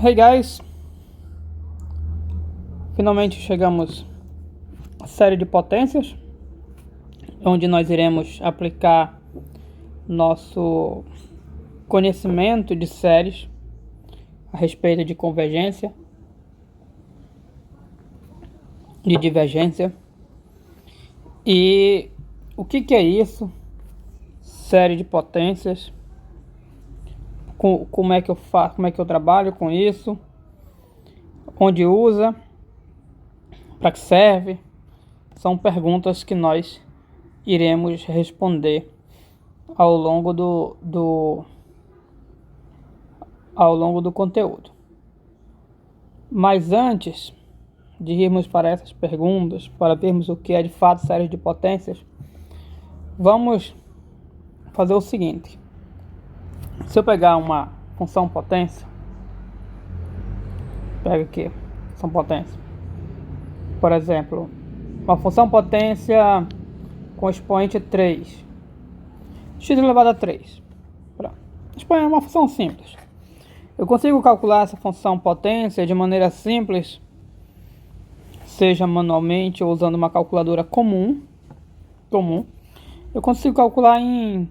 Hey guys, finalmente chegamos à série de potências, onde nós iremos aplicar nosso conhecimento de séries a respeito de convergência, de divergência. E o que é isso? Série de potências. Como é que eu faço, como é que eu trabalho com isso, onde usa, para que serve, são perguntas que nós iremos responder ao longo do conteúdo. Mas antes de irmos para essas perguntas, para vermos o que é de fato série de potências, vamos fazer o seguinte. Se eu pegar uma função potência, pega aqui, função potência, por exemplo, uma função potência com expoente 3, x elevado a 3, é uma função simples. Eu consigo calcular essa função potência de maneira simples, seja manualmente ou usando uma calculadora comum. Eu consigo calcular em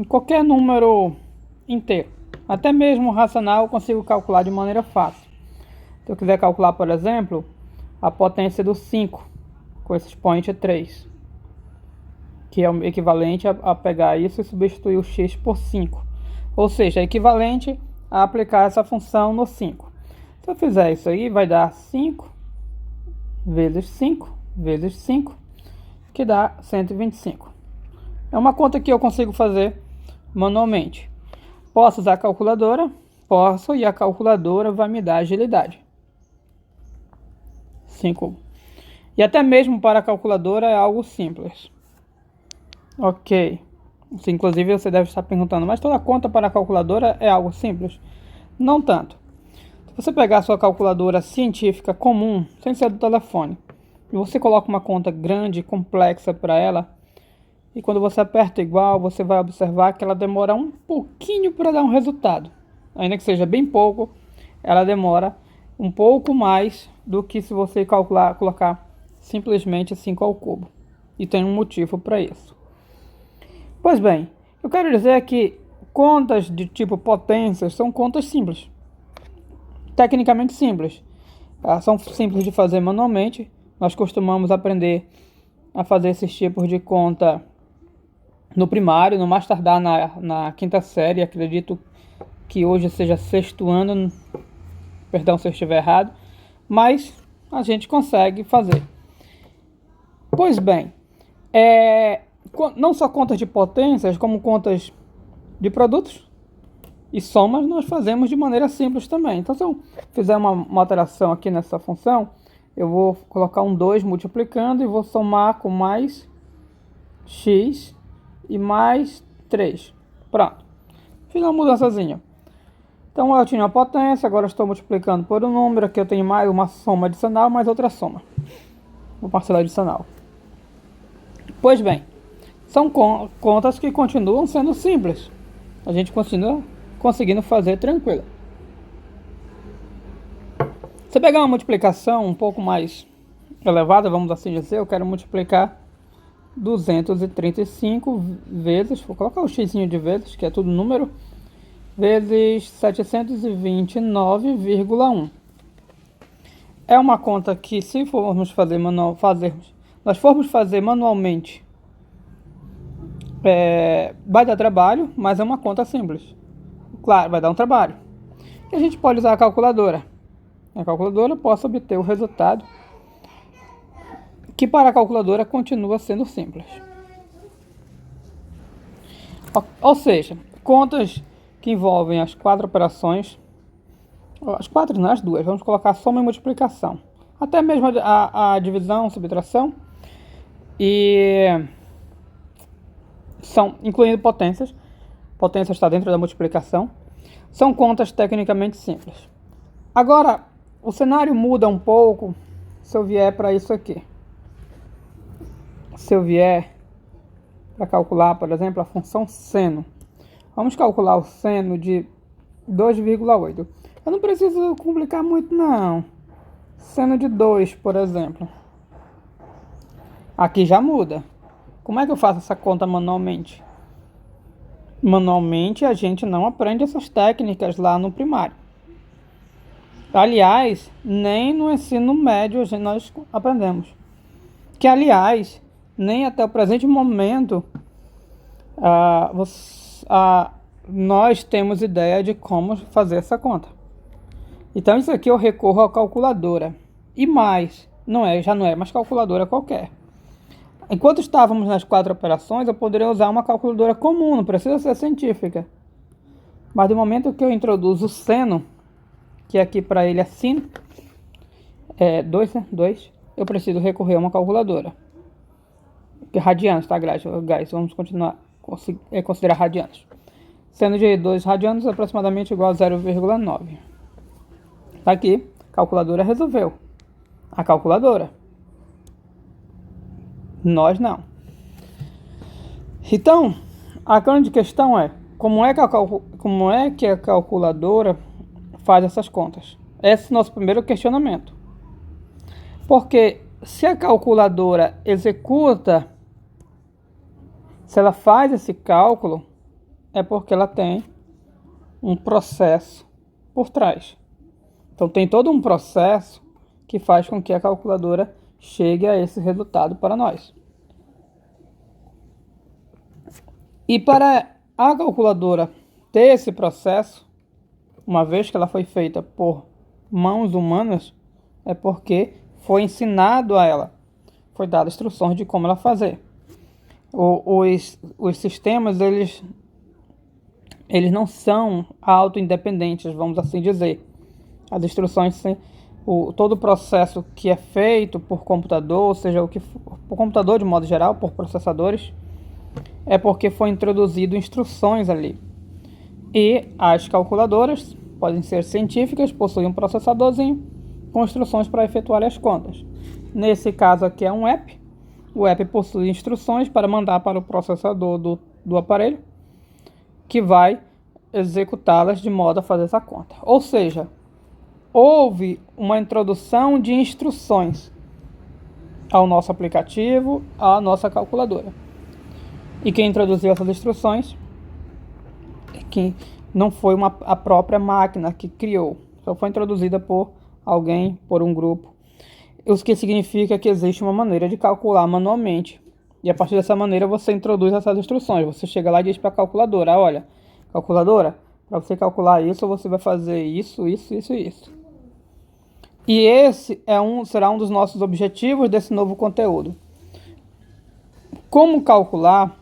qualquer número inteiro, até mesmo racional eu consigo calcular de maneira fácil. Se eu quiser calcular, por exemplo, a potência do 5 com esse expoente 3, que é o equivalente a pegar isso e substituir o x por 5, ou seja, é equivalente a aplicar essa função no 5. Se eu fizer isso aí, vai dar 5 vezes 5 vezes 5, que dá 125. É uma conta que eu consigo fazer manualmente. Posso usar a calculadora? Posso, e a calculadora vai me dar agilidade. 5. E até mesmo para a calculadora é algo simples. Ok. Inclusive você deve estar perguntando, mas toda conta para a calculadora é algo simples? Não tanto. Se você pegar a sua calculadora científica comum, sem ser do telefone, e você coloca uma conta grande, complexa para ela, e quando você aperta igual, você vai observar que ela demora um pouquinho para dar um resultado. Ainda que seja bem pouco, ela demora um pouco mais do que se você colocar simplesmente 5 ao cubo. E tem um motivo para isso. Pois bem, eu quero dizer que contas de tipo potências são contas simples. Tecnicamente simples. São simples de fazer manualmente. Nós costumamos aprender a fazer esses tipos de conta no primário, no mais tardar na quinta série. Acredito que hoje seja sexto ano, perdão se eu estiver errado, mas a gente consegue fazer. Pois bem, não só contas de potências, como contas de produtos e somas nós fazemos de maneira simples também. Então, se eu fizer uma alteração aqui nessa função, eu vou colocar um 2 multiplicando e vou somar com mais x e mais 3. Pronto. Fiz uma mudançazinha. Então eu tinha uma potência, agora estou multiplicando por um número, aqui eu tenho mais uma soma adicional, mais outra soma. Uma parcela adicional. Pois bem, são contas que continuam sendo simples. A gente continua conseguindo fazer tranquilo. Se pegar uma multiplicação um pouco mais elevada, vamos assim dizer, eu quero multiplicar 235 vezes, vou colocar o x de vezes, que é tudo número, vezes 729,1. É uma conta que, se formos fazer manualmente, vai dar trabalho, mas é uma conta simples. Claro, vai dar um trabalho. E a gente pode usar a calculadora. A calculadora possa obter o resultado que para a calculadora continua sendo simples. Ou seja, contas que envolvem as 4 operações, as 4 não, as 2, vamos colocar soma e multiplicação, até mesmo a divisão, subtração, e são incluindo potência está dentro da multiplicação, são contas tecnicamente simples. Agora, o cenário muda um pouco se eu vier para isso aqui. Se eu vier para calcular, por exemplo, a função seno. Vamos calcular o seno de 2,8. Eu não preciso complicar muito, não. Seno de 2, por exemplo. Aqui já muda. Como é que eu faço essa conta manualmente? Manualmente a gente não aprende essas técnicas lá no primário. Aliás, nem no ensino médio nós aprendemos. Que, aliás, nem até o presente momento nós temos ideia de como fazer essa conta. Então isso aqui eu recorro à calculadora. E mais, já não é mais calculadora qualquer. Enquanto estávamos nas 4 operações, eu poderia usar uma calculadora comum, não precisa ser científica. Mas do momento que eu introduzo o seno, que aqui para ele é sin, 2, eu preciso recorrer a uma calculadora. Que radianos, tá, guys? Vamos continuar a considerar radianos. Seno de 2 radianos é aproximadamente igual a 0,9. Tá aqui, calculadora resolveu. A calculadora. Nós não. Então, a grande questão é como é que a calculadora faz essas contas? Esse é o nosso primeiro questionamento. Porque se a calculadora executa, se ela faz esse cálculo, é porque ela tem um processo por trás. Então tem todo um processo que faz com que a calculadora chegue a esse resultado para nós. E para a calculadora ter esse processo, uma vez que ela foi feita por mãos humanas, é porque foi ensinado a ela, foi dado instruções de como ela fazer. Os sistemas, eles não são auto-independentes, vamos assim dizer. As instruções, todo o processo que é feito por computador, seja o que for, por computador de modo geral, por processadores, é porque foi introduzido instruções ali. E as calculadoras podem ser científicas, possuem um processadorzinho com instruções para efetuar as contas. Nesse caso aqui é um app. O app possui instruções para mandar para o processador do aparelho, que vai executá-las de modo a fazer essa conta. Ou seja, houve uma introdução de instruções ao nosso aplicativo, à nossa calculadora. E quem introduziu essas instruções que não foi a própria máquina que criou, só foi introduzida por alguém, por um grupo. O que significa que existe uma maneira de calcular manualmente. E a partir dessa maneira você introduz essas instruções. Você chega lá e diz para a calculadora: olha, calculadora, para você calcular isso, você vai fazer isso, isso, isso e isso. E esse será um dos nossos objetivos desse novo conteúdo. Como calcular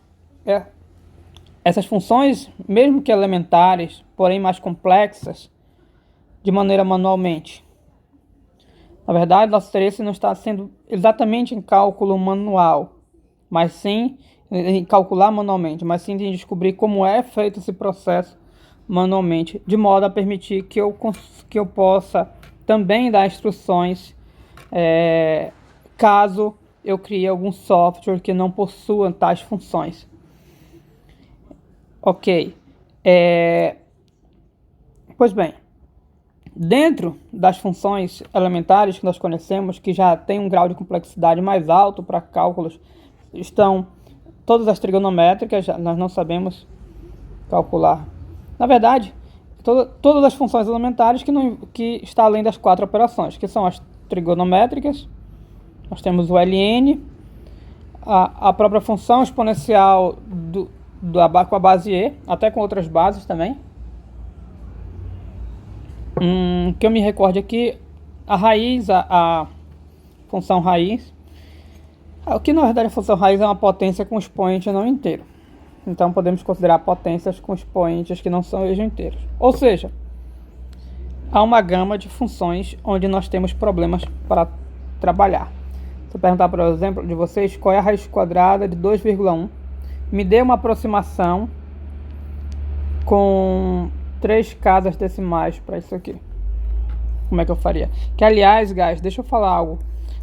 essas funções, mesmo que elementares, porém mais complexas, de maneira manualmente. Na verdade, nosso interesse não está sendo exatamente em cálculo manual, mas sim em calcular manualmente, mas sim em descobrir como é feito esse processo manualmente, de modo a permitir que eu possa também dar instruções caso eu crie algum software que não possua tais funções. Ok. Pois bem, dentro das funções elementares que nós conhecemos, que já tem um grau de complexidade mais alto para cálculos, estão todas as trigonométricas. Nós não sabemos calcular. Na verdade, todas as funções elementares que está além das 4 operações, que são as trigonométricas. Nós temos o ln, a própria função exponencial com a base e, até com outras bases também. Que eu me recorde aqui, a raiz, a função raiz. O que na verdade a função raiz é uma potência com expoente não inteiro. Então podemos considerar potências com expoentes que não são eixos inteiros. Ou seja, há uma gama de funções onde nós temos problemas para trabalhar. Se eu perguntar, por exemplo, de vocês, qual é a raiz quadrada de 2,1, me dê uma aproximação com 3 casas decimais para isso aqui. Como é que eu faria? Que, aliás, guys, deixa eu falar algo.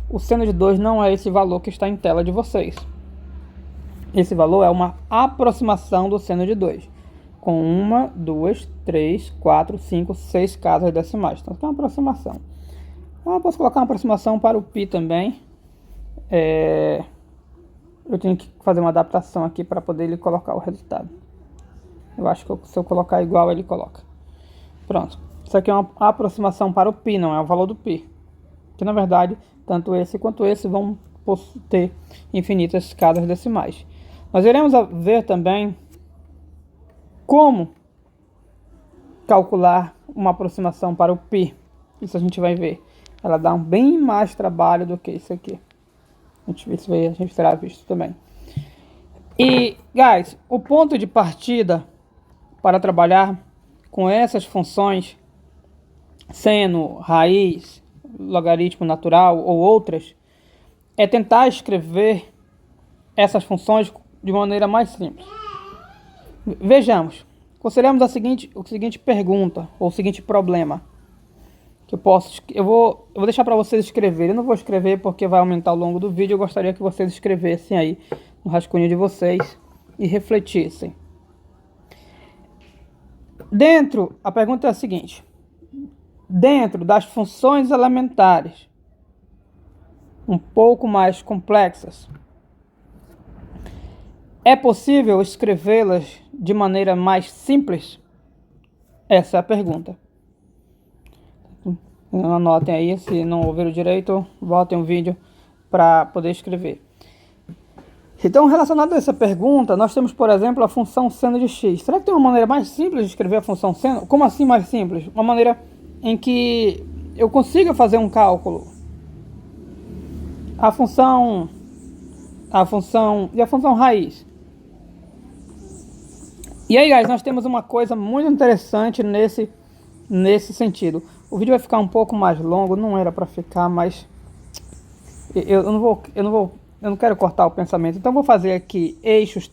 O seno de 2 não é esse valor que está em tela de vocês. Esse valor é uma aproximação do seno de 2. com 1, 2, 3, 4, 5, 6 casas decimais. Então, aqui é uma aproximação. Então, eu posso colocar uma aproximação para o π também. Eu tenho que fazer uma adaptação aqui para poder ele colocar o resultado. Eu acho que se eu colocar igual, ele coloca. Pronto. Isso aqui é uma aproximação para o π, não é o valor do π. Que na verdade, tanto esse quanto esse vão ter infinitas casas decimais. Nós iremos ver também como calcular uma aproximação para o π. Isso a gente vai ver. Ela dá bem mais trabalho do que isso aqui. A gente terá visto também. E, guys, o ponto de partida para trabalhar com essas funções, seno, raiz, logaritmo natural ou outras, é tentar escrever essas funções de maneira mais simples. Vejamos, consideramos a seguinte pergunta, ou o seguinte problema. Eu vou deixar para vocês escreverem. Eu não vou escrever porque vai aumentar ao longo do vídeo. Eu gostaria que vocês escrevessem aí no rascunho de vocês e refletissem. A pergunta é a seguinte: dentro das funções elementares um pouco mais complexas, é possível escrevê-las de maneira mais simples? Essa é a pergunta. Anotem aí, se não ouviram direito, voltem o vídeo para poder escrever. Então, relacionado a essa pergunta, nós temos, por exemplo, a função seno de x. Será que tem uma maneira mais simples de escrever a função seno? Como assim mais simples? Uma maneira em que eu consiga fazer um cálculo. A função raiz. E aí, guys, nós temos uma coisa muito interessante nesse sentido. O vídeo vai ficar um pouco mais longo, não era para ficar, mas eu não quero cortar o pensamento. Então vou fazer aqui eixos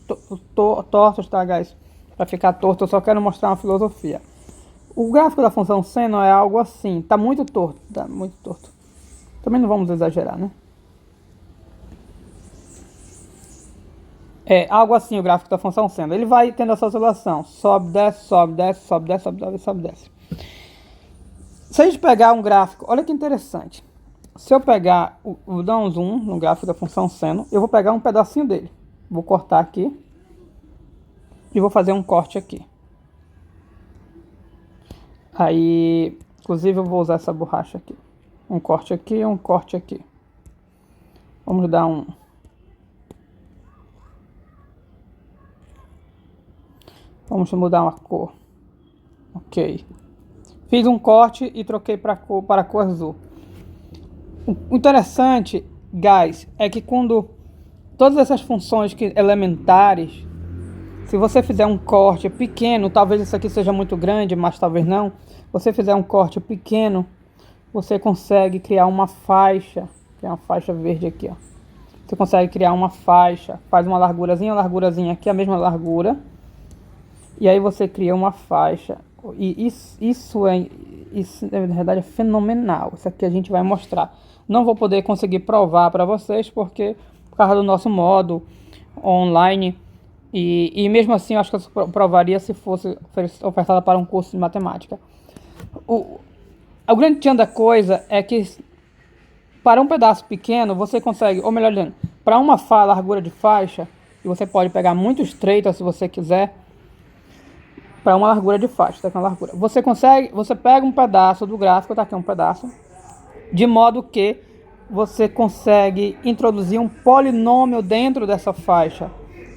tortos, tá, guys? Para ficar torto, eu só quero mostrar uma filosofia. O gráfico da função seno é algo assim, tá muito torto, Também não vamos exagerar, né? É algo assim o gráfico da função seno. Ele vai tendo essa oscilação, sobe, desce, sobe, desce, sobe, desce, sobe, desce, sobe, desce. Se a gente pegar um gráfico, olha que interessante. Se eu pegar, vou dar um zoom no gráfico da função seno, eu vou pegar um pedacinho dele. Vou cortar aqui. E vou fazer um corte aqui. Aí, inclusive eu vou usar essa borracha aqui. Um corte aqui e um corte aqui. Vamos dar um... Vamos mudar uma cor. Ok. Fiz um corte e troquei para a cor azul. O interessante, guys, é que quando todas essas funções elementares, se você fizer um corte pequeno, talvez isso aqui seja muito grande, mas talvez não. Você fizer um corte pequeno, você consegue criar uma faixa. Tem uma faixa verde aqui, ó. Você consegue criar uma faixa, faz uma largurazinha aqui, a mesma largura. E aí você cria uma faixa. E isso na verdade é fenomenal. Isso aqui a gente vai mostrar. Não vou poder conseguir provar para vocês por causa do nosso modo online. E mesmo assim eu acho que eu provaria se fosse ofertada para um curso de matemática. O grande tchan da coisa é que para um pedaço pequeno você consegue, ou melhor dizendo, para uma largura de faixa, e você pode pegar muito estreita se você quiser, para uma largura de faixa, tá aqui uma largura. Você pega um pedaço do gráfico, tá aqui um pedaço, de modo que você consegue introduzir um polinômio dentro dessa faixa.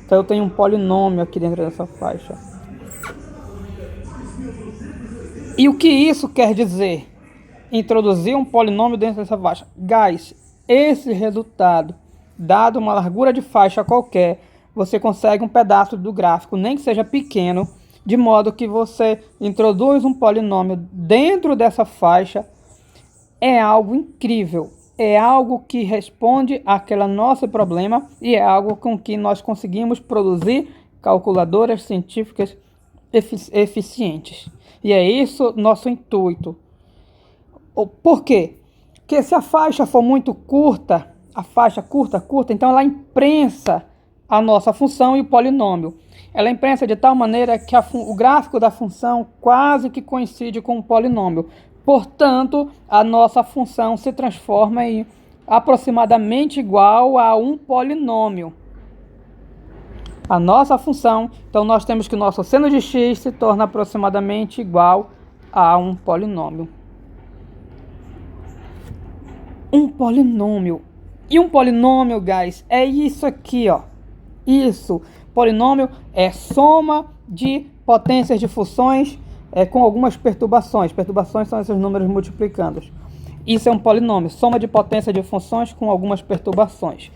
Então eu tenho um polinômio aqui dentro dessa faixa. E o que isso quer dizer? Introduzir um polinômio dentro dessa faixa. Guys, esse resultado, dado uma largura de faixa qualquer, você consegue um pedaço do gráfico, nem que seja pequeno, de modo que você introduz um polinômio dentro dessa faixa. É algo incrível. É algo que responde àquele nosso problema e é algo com que nós conseguimos produzir calculadoras científicas eficientes. E é isso nosso intuito. Por quê? Porque se a faixa for muito curta, a faixa curta, então ela imprensa a nossa função e o polinômio. Ela é impressa de tal maneira que o gráfico da função quase que coincide com o polinômio. Portanto, a nossa função se transforma em aproximadamente igual a um polinômio. A nossa função, então nós temos que o nosso seno de x se torna aproximadamente igual a um polinômio. Um polinômio. E um polinômio, guys, é isso aqui, ó. Isso. Polinômio é soma de potências de funções com algumas perturbações. Perturbações são esses números multiplicandos. Isso é um polinômio, soma de potência de funções com algumas perturbações.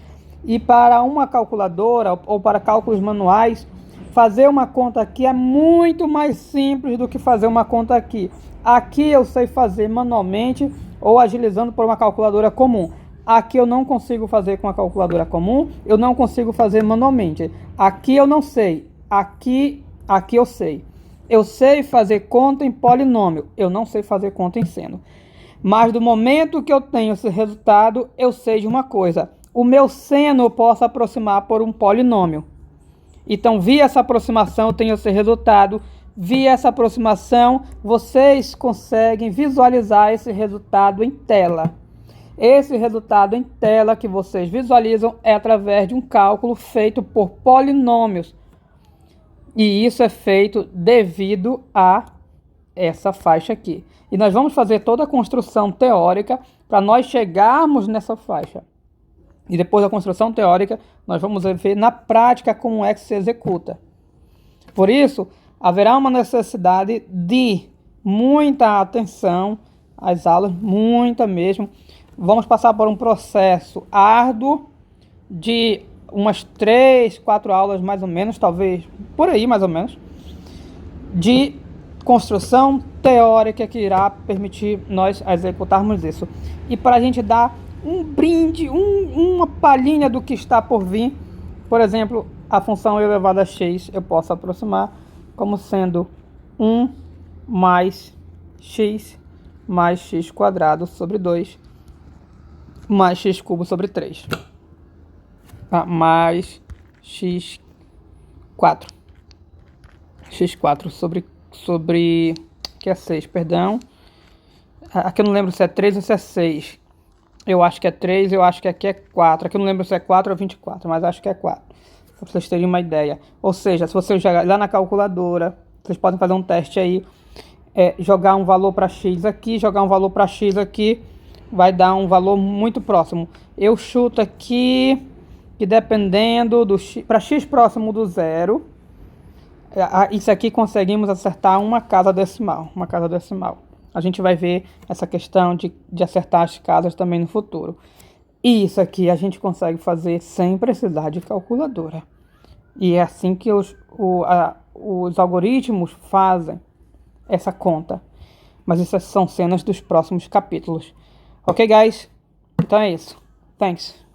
E para uma calculadora ou para cálculos manuais, fazer uma conta aqui é muito mais simples do que fazer uma conta aqui. Aqui eu sei fazer manualmente ou agilizando por uma calculadora comum. Aqui eu não consigo fazer com a calculadora comum, eu não consigo fazer manualmente. Aqui eu não sei, aqui eu sei. Eu sei fazer conta em polinômio, eu não sei fazer conta em seno. Mas do momento que eu tenho esse resultado, eu sei de uma coisa. O meu seno eu posso aproximar por um polinômio. Então, via essa aproximação, eu tenho esse resultado. Via essa aproximação, vocês conseguem visualizar esse resultado em tela. Esse resultado em tela que vocês visualizam é através de um cálculo feito por polinômios. E isso é feito devido a essa faixa aqui. E nós vamos fazer toda a construção teórica para nós chegarmos nessa faixa. E depois da construção teórica, nós vamos ver na prática como é que se executa. Por isso, haverá uma necessidade de muita atenção às aulas, muita mesmo. Vamos passar por um processo árduo de umas 3, 4 aulas mais ou menos, talvez por aí mais ou menos, de construção teórica que irá permitir nós executarmos isso. E para a gente dar um brinde, uma palhinha do que está por vir, por exemplo, a função elevada a x eu posso aproximar como sendo 1 mais x quadrado sobre 2 mais x cubo sobre 3. Mais x4. x4 sobre que é 6, perdão. Aqui eu não lembro se é 3 ou se é 6. Eu acho que é 3, eu acho que aqui é 4. Aqui eu não lembro se é 4 ou 24, mas acho que é 4. Para vocês terem uma ideia. Ou seja, se você jogar lá na calculadora, vocês podem fazer um teste aí. Jogar um valor para x aqui, jogar um valor para x aqui, vai dar um valor muito próximo. Eu chuto aqui que dependendo do x, para x próximo do zero, isso aqui conseguimos acertar uma casa decimal. A gente vai ver essa questão de acertar as casas também no futuro. E isso aqui a gente consegue fazer sem precisar de calculadora. E é assim que os algoritmos fazem essa conta. Mas essas são cenas dos próximos capítulos. Ok, guys? Então é isso. Thanks.